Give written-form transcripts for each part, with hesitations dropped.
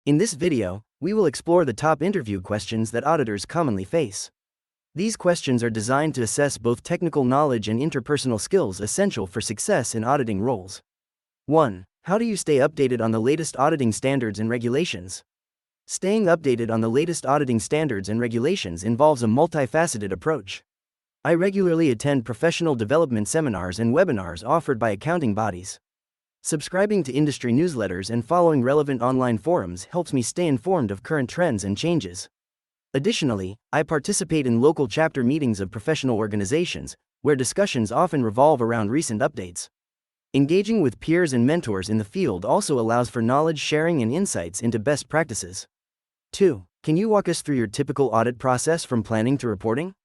In this video, we will explore the top interview questions that auditors commonly face. These questions are designed to assess both technical knowledge and interpersonal skills essential for success in auditing roles. 1. How do you stay updated on the latest auditing standards and regulations? Staying updated on the latest auditing standards and regulations involves a multifaceted approach. I regularly attend professional development seminars and webinars offered by accounting bodies. Subscribing to industry newsletters and following relevant online forums helps me stay informed of current trends and changes. Additionally, I participate in local chapter meetings of professional organizations, where discussions often revolve around recent updates. Engaging with peers and mentors in the field also allows for knowledge sharing and insights into best practices. 2. Can you walk us through your typical audit process from planning to reporting?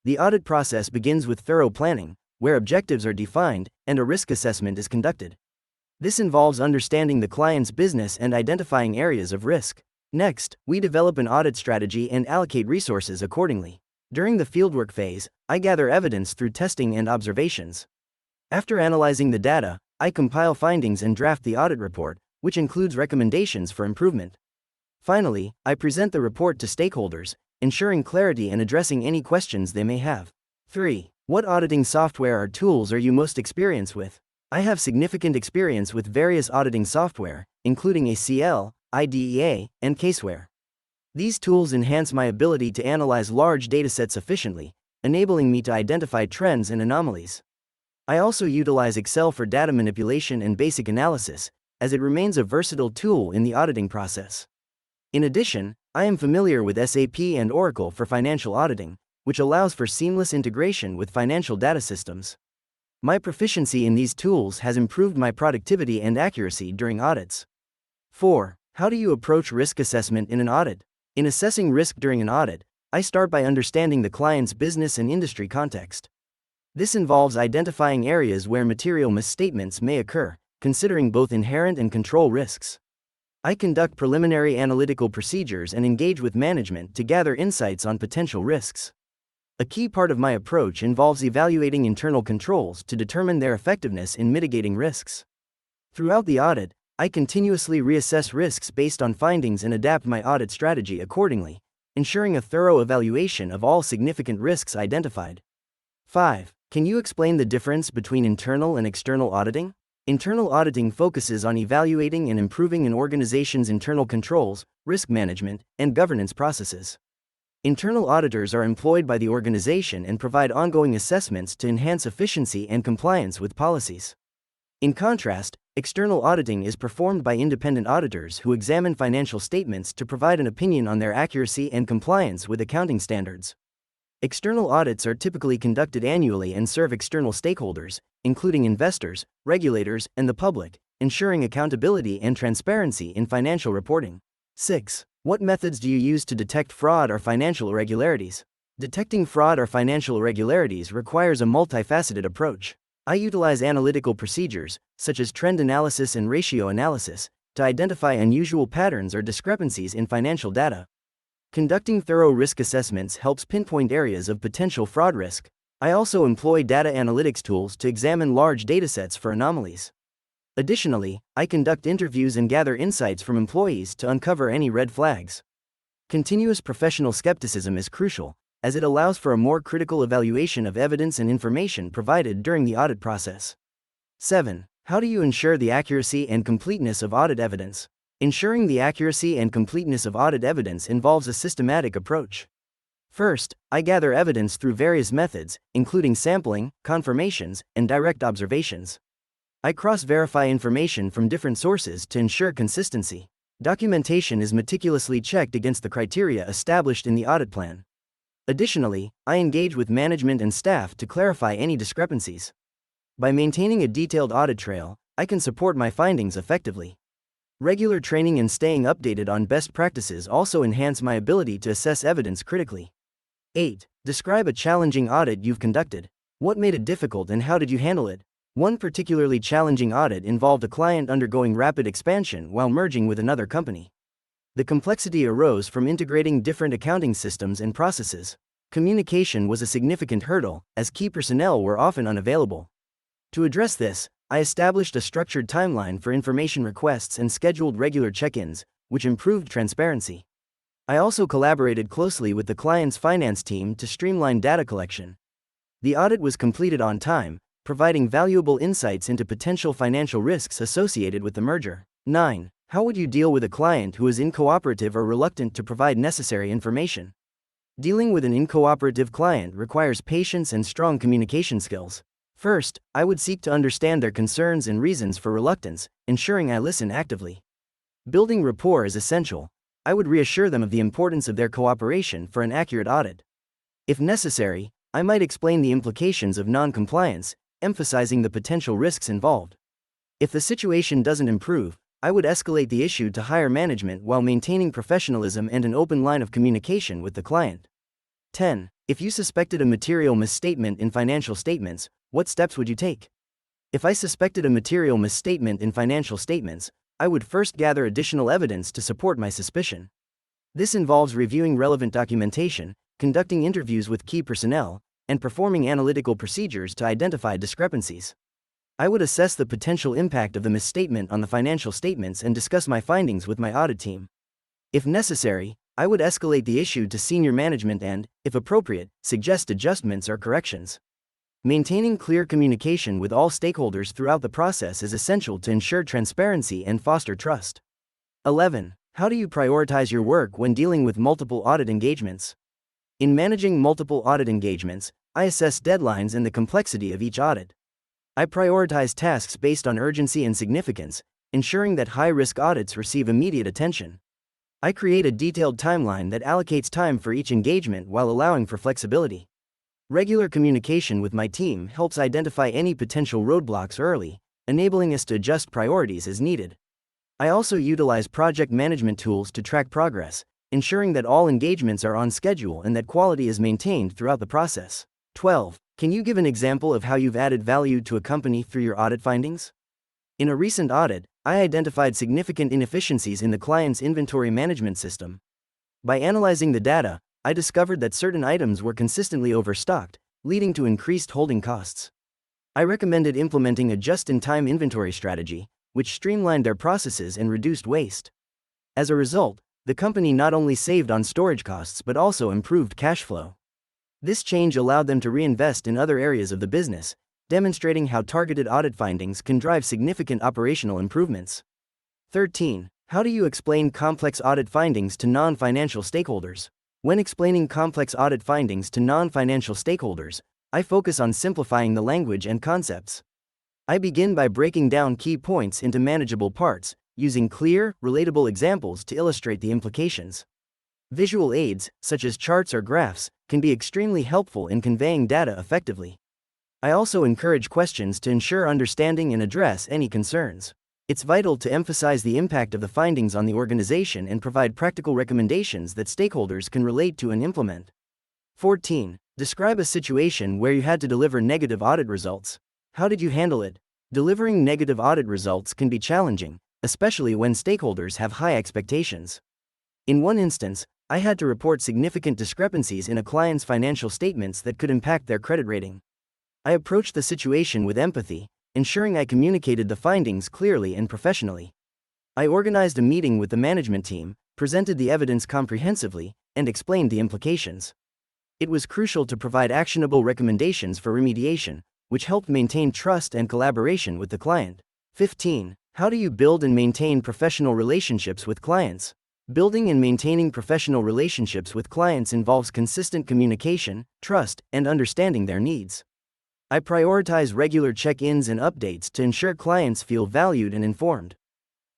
The audit process begins with thorough planning, where objectives are defined and a risk assessment is conducted. This involves understanding the client's business and identifying areas of risk. Next, we develop an audit strategy and allocate resources accordingly. During the fieldwork phase, I gather evidence through testing and observations. After analyzing the data, I compile findings and draft the audit report, which includes recommendations for improvement. Finally, I present the report to stakeholders, ensuring clarity and addressing any questions they may have. 3. What auditing software or tools are you most experienced with? I have significant experience with various auditing software, including ACL, IDEA, and Caseware. These tools enhance my ability to analyze large datasets efficiently, enabling me to identify trends and anomalies. I also utilize Excel for data manipulation and basic analysis, as it remains a versatile tool in the auditing process. In addition, I am familiar with SAP and Oracle for financial auditing, which allows for seamless integration with financial data systems. My proficiency in these tools has improved my productivity and accuracy during audits. 4. How do you approach risk assessment in an audit? In assessing risk during an audit, I start by understanding the client's business and industry context. This involves identifying areas where material misstatements may occur, considering both inherent and control risks. I conduct preliminary analytical procedures and engage with management to gather insights on potential risks. A key part of my approach involves evaluating internal controls to determine their effectiveness in mitigating risks. Throughout the audit, I continuously reassess risks based on findings and adapt my audit strategy accordingly, ensuring a thorough evaluation of all significant risks identified. 5. Can you explain the difference between internal and external auditing? Internal auditing focuses on evaluating and improving an organization's internal controls, risk management, and governance processes. Internal auditors are employed by the organization and provide ongoing assessments to enhance efficiency and compliance with policies. In contrast, external auditing is performed by independent auditors who examine financial statements to provide an opinion on their accuracy and compliance with accounting standards. External audits are typically conducted annually and serve external stakeholders, including investors, regulators, and the public, ensuring accountability and transparency in financial reporting. 6. What methods do you use to detect fraud or financial irregularities? Detecting fraud or financial irregularities requires a multifaceted approach. I utilize analytical procedures, such as trend analysis and ratio analysis, to identify unusual patterns or discrepancies in financial data. Conducting thorough risk assessments helps pinpoint areas of potential fraud risk. I also employ data analytics tools to examine large datasets for anomalies. Additionally, I conduct interviews and gather insights from employees to uncover any red flags. Continuous professional skepticism is crucial, as it allows for a more critical evaluation of evidence and information provided during the audit process. 7. How do you ensure the accuracy and completeness of audit evidence? Ensuring the accuracy and completeness of audit evidence involves a systematic approach. First, I gather evidence through various methods, including sampling, confirmations, and direct observations. I cross-verify information from different sources to ensure consistency. Documentation is meticulously checked against the criteria established in the audit plan. Additionally, I engage with management and staff to clarify any discrepancies. By maintaining a detailed audit trail, I can support my findings effectively. Regular training and staying updated on best practices also enhance my ability to assess evidence critically. 8. Describe a challenging audit you've conducted. What made it difficult and how did you handle it? One particularly challenging audit involved a client undergoing rapid expansion while merging with another company. The complexity arose from integrating different accounting systems and processes. Communication was a significant hurdle, as key personnel were often unavailable. To address this, I established a structured timeline for information requests and scheduled regular check-ins, which improved transparency. I also collaborated closely with the client's finance team to streamline data collection. The audit was completed on time, providing valuable insights into potential financial risks associated with the merger. 9. How would you deal with a client who is incooperative or reluctant to provide necessary information? Dealing with an incooperative client requires patience and strong communication skills. First, I would seek to understand their concerns and reasons for reluctance, ensuring I listen actively. Building rapport is essential. I would reassure them of the importance of their cooperation for an accurate audit. If necessary, I might explain the implications of non-compliance, emphasizing the potential risks involved. If the situation doesn't improve, I would escalate the issue to higher management while maintaining professionalism and an open line of communication with the client. 10. If you suspected a material misstatement in financial statements, what steps would you take? If I suspected a material misstatement in financial statements, I would first gather additional evidence to support my suspicion. This involves reviewing relevant documentation, conducting interviews with key personnel, and performing analytical procedures to identify discrepancies. I would assess the potential impact of the misstatement on the financial statements and discuss my findings with my audit team. If necessary, I would escalate the issue to senior management and, if appropriate, suggest adjustments or corrections. Maintaining clear communication with all stakeholders throughout the process is essential to ensure transparency and foster trust. 11. How do you prioritize your work when dealing with multiple audit engagements? In managing multiple audit engagements, I assess deadlines and the complexity of each audit. I prioritize tasks based on urgency and significance, ensuring that high-risk audits receive immediate attention. I create a detailed timeline that allocates time for each engagement while allowing for flexibility. Regular communication with my team helps identify any potential roadblocks early, enabling us to adjust priorities as needed. I also utilize project management tools to track progress, ensuring that all engagements are on schedule and that quality is maintained throughout the process. 12. Can you give an example of how you've added value to a company through your audit findings? In a recent audit, I identified significant inefficiencies in the client's inventory management system. By analyzing the data, I discovered that certain items were consistently overstocked, leading to increased holding costs. I recommended implementing a just-in-time inventory strategy, which streamlined their processes and reduced waste. As a result, the company not only saved on storage costs but also improved cash flow. This change allowed them to reinvest in other areas of the business, demonstrating how targeted audit findings can drive significant operational improvements. 13. How do you explain complex audit findings to non-financial stakeholders? When explaining complex audit findings to non-financial stakeholders, I focus on simplifying the language and concepts. I begin by breaking down key points into manageable parts, using clear, relatable examples to illustrate the implications. Visual aids, such as charts or graphs, can be extremely helpful in conveying data effectively. I also encourage questions to ensure understanding and address any concerns. It's vital to emphasize the impact of the findings on the organization and provide practical recommendations that stakeholders can relate to and implement. 14. Describe a situation where you had to deliver negative audit results. How did you handle it? Delivering negative audit results can be challenging, especially when stakeholders have high expectations. In one instance, I had to report significant discrepancies in a client's financial statements that could impact their credit rating. I approached the situation with empathy, ensuring I communicated the findings clearly and professionally. I organized a meeting with the management team, presented the evidence comprehensively, and explained the implications. It was crucial to provide actionable recommendations for remediation, which helped maintain trust and collaboration with the client. 15. How do you build and maintain professional relationships with clients? Building and maintaining professional relationships with clients involves consistent communication, trust, and understanding their needs. I prioritize regular check-ins and updates to ensure clients feel valued and informed.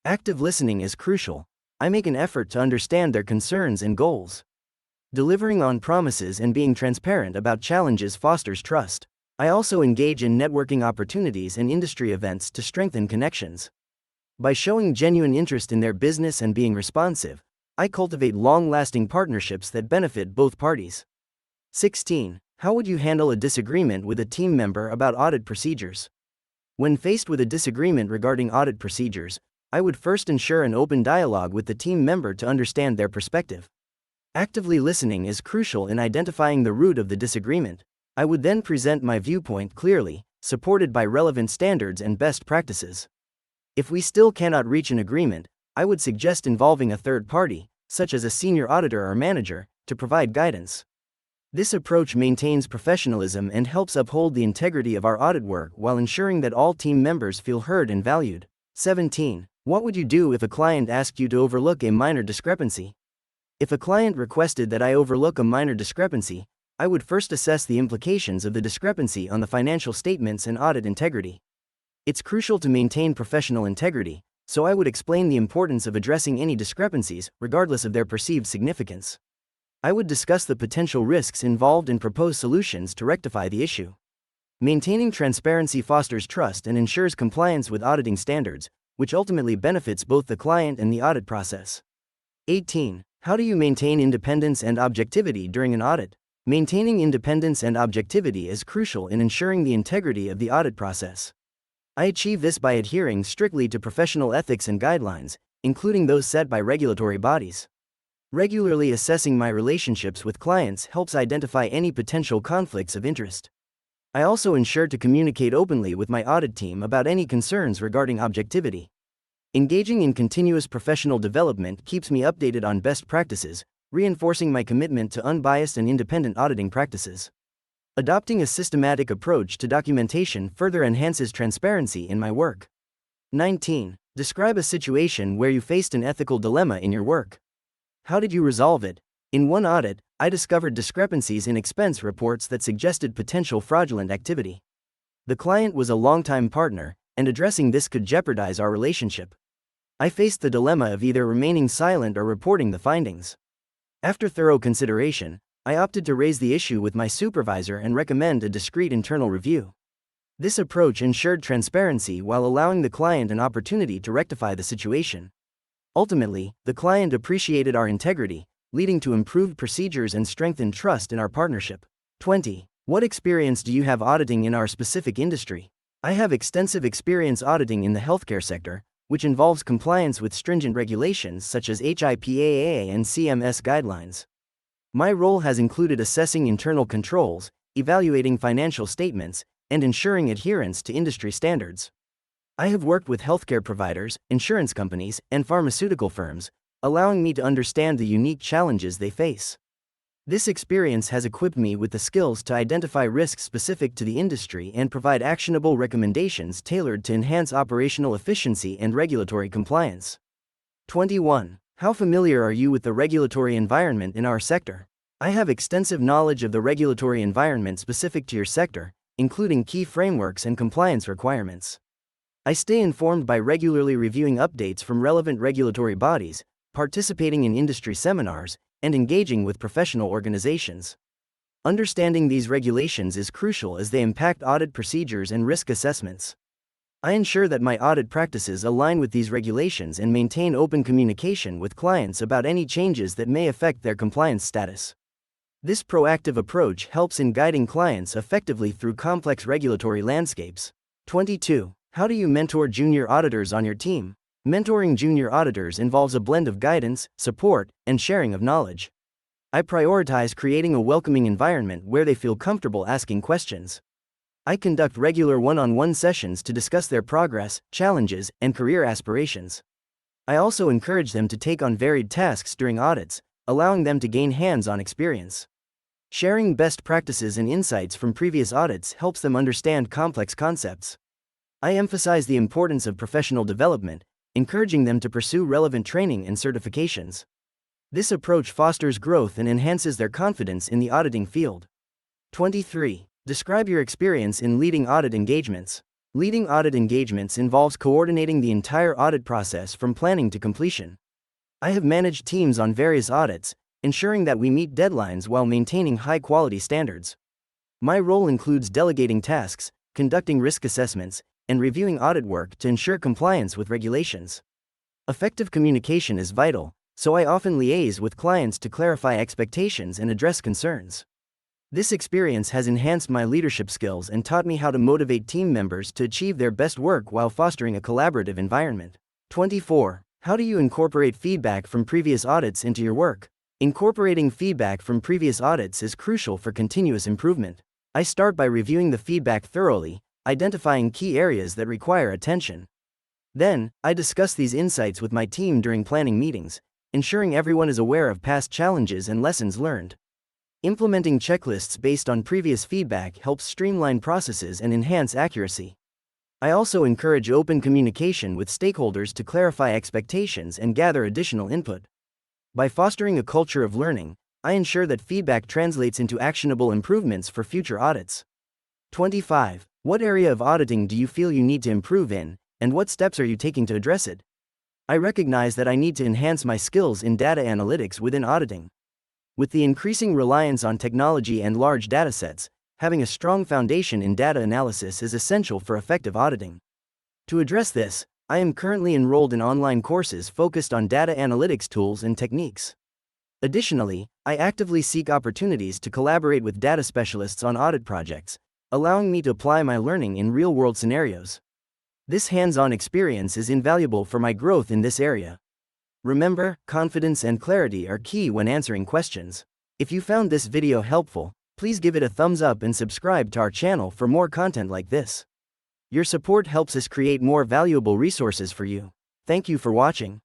Active listening is crucial. I make an effort to understand their concerns and goals. Delivering on promises and being transparent about challenges fosters trust. I also engage in networking opportunities and industry events to strengthen connections. By showing genuine interest in their business and being responsive, I cultivate long-lasting partnerships that benefit both parties. 16. How would you handle a disagreement with a team member about audit procedures? When faced with a disagreement regarding audit procedures, I would first ensure an open dialogue with the team member to understand their perspective. Actively listening is crucial in identifying the root of the disagreement. I would then present my viewpoint clearly, supported by relevant standards and best practices. If we still cannot reach an agreement, I would suggest involving a third party, such as a senior auditor or manager, to provide guidance. This approach maintains professionalism and helps uphold the integrity of our audit work while ensuring that all team members feel heard and valued. 17. What would you do if a client asked you to overlook a minor discrepancy? If a client requested that I overlook a minor discrepancy, I would first assess the implications of the discrepancy on the financial statements and audit integrity. It's crucial to maintain professional integrity, so I would explain the importance of addressing any discrepancies, regardless of their perceived significance. I would discuss the potential risks involved and propose solutions to rectify the issue. Maintaining transparency fosters trust and ensures compliance with auditing standards, which ultimately benefits both the client and the audit process. 18. How do you maintain independence and objectivity during an audit? Maintaining independence and objectivity is crucial in ensuring the integrity of the audit process. I achieve this by adhering strictly to professional ethics and guidelines, including those set by regulatory bodies. Regularly assessing my relationships with clients helps identify any potential conflicts of interest. I also ensure to communicate openly with my audit team about any concerns regarding objectivity. Engaging in continuous professional development keeps me updated on best practices, reinforcing my commitment to unbiased and independent auditing practices. Adopting a systematic approach to documentation further enhances transparency in my work. 19. Describe a situation where you faced an ethical dilemma in your work. How did you resolve it? In one audit, I discovered discrepancies in expense reports that suggested potential fraudulent activity. The client was a longtime partner, and addressing this could jeopardize our relationship. I faced the dilemma of either remaining silent or reporting the findings. After thorough consideration, I opted to raise the issue with my supervisor and recommend a discreet internal review. This approach ensured transparency while allowing the client an opportunity to rectify the situation. Ultimately, the client appreciated our integrity, leading to improved procedures and strengthened trust in our partnership. 20. What experience do you have auditing in our specific industry? I have extensive experience auditing in the healthcare sector, which involves compliance with stringent regulations such as HIPAA and CMS guidelines. My role has included assessing internal controls, evaluating financial statements, and ensuring adherence to industry standards. I have worked with healthcare providers, insurance companies, and pharmaceutical firms, allowing me to understand the unique challenges they face. This experience has equipped me with the skills to identify risks specific to the industry and provide actionable recommendations tailored to enhance operational efficiency and regulatory compliance. 21. How familiar are you with the regulatory environment in our sector? I have extensive knowledge of the regulatory environment specific to your sector, including key frameworks and compliance requirements. I stay informed by regularly reviewing updates from relevant regulatory bodies, participating in industry seminars, and engaging with professional organizations. Understanding these regulations is crucial as they impact audit procedures and risk assessments. I ensure that my audit practices align with these regulations and maintain open communication with clients about any changes that may affect their compliance status. This proactive approach helps in guiding clients effectively through complex regulatory landscapes. 22. How do you mentor junior auditors on your team? Mentoring junior auditors involves a blend of guidance, support, and sharing of knowledge. I prioritize creating a welcoming environment where they feel comfortable asking questions. I conduct regular one-on-one sessions to discuss their progress, challenges, and career aspirations. I also encourage them to take on varied tasks during audits, allowing them to gain hands-on experience. Sharing best practices and insights from previous audits helps them understand complex concepts. I emphasize the importance of professional development, encouraging them to pursue relevant training and certifications. This approach fosters growth and enhances their confidence in the auditing field. 23. Describe your experience in leading audit engagements. Leading audit engagements involves coordinating the entire audit process from planning to completion. I have managed teams on various audits, ensuring that we meet deadlines while maintaining high-quality standards. My role includes delegating tasks, conducting risk assessments, and reviewing audit work to ensure compliance with regulations. Effective communication is vital, so I often liaise with clients to clarify expectations and address concerns. This experience has enhanced my leadership skills and taught me how to motivate team members to achieve their best work while fostering a collaborative environment. 24. How do you incorporate feedback from previous audits into your work? Incorporating feedback from previous audits is crucial for continuous improvement. I start by reviewing the feedback thoroughly, identifying key areas that require attention. Then, I discuss these insights with my team during planning meetings, ensuring everyone is aware of past challenges and lessons learned. Implementing checklists based on previous feedback helps streamline processes and enhance accuracy. I also encourage open communication with stakeholders to clarify expectations and gather additional input. By fostering a culture of learning, I ensure that feedback translates into actionable improvements for future audits. 25. What area of auditing do you feel you need to improve in, and what steps are you taking to address it? I recognize that I need to enhance my skills in data analytics within auditing. With the increasing reliance on technology and large datasets, having a strong foundation in data analysis is essential for effective auditing. To address this, I am currently enrolled in online courses focused on data analytics tools and techniques. Additionally, I actively seek opportunities to collaborate with data specialists on audit projects, allowing me to apply my learning in real-world scenarios. This hands-on experience is invaluable for my growth in this area. Remember, confidence and clarity are key when answering questions. If you found this video helpful, please give it a thumbs up and subscribe to our channel for more content like this. Your support helps us create more valuable resources for you. Thank you for watching.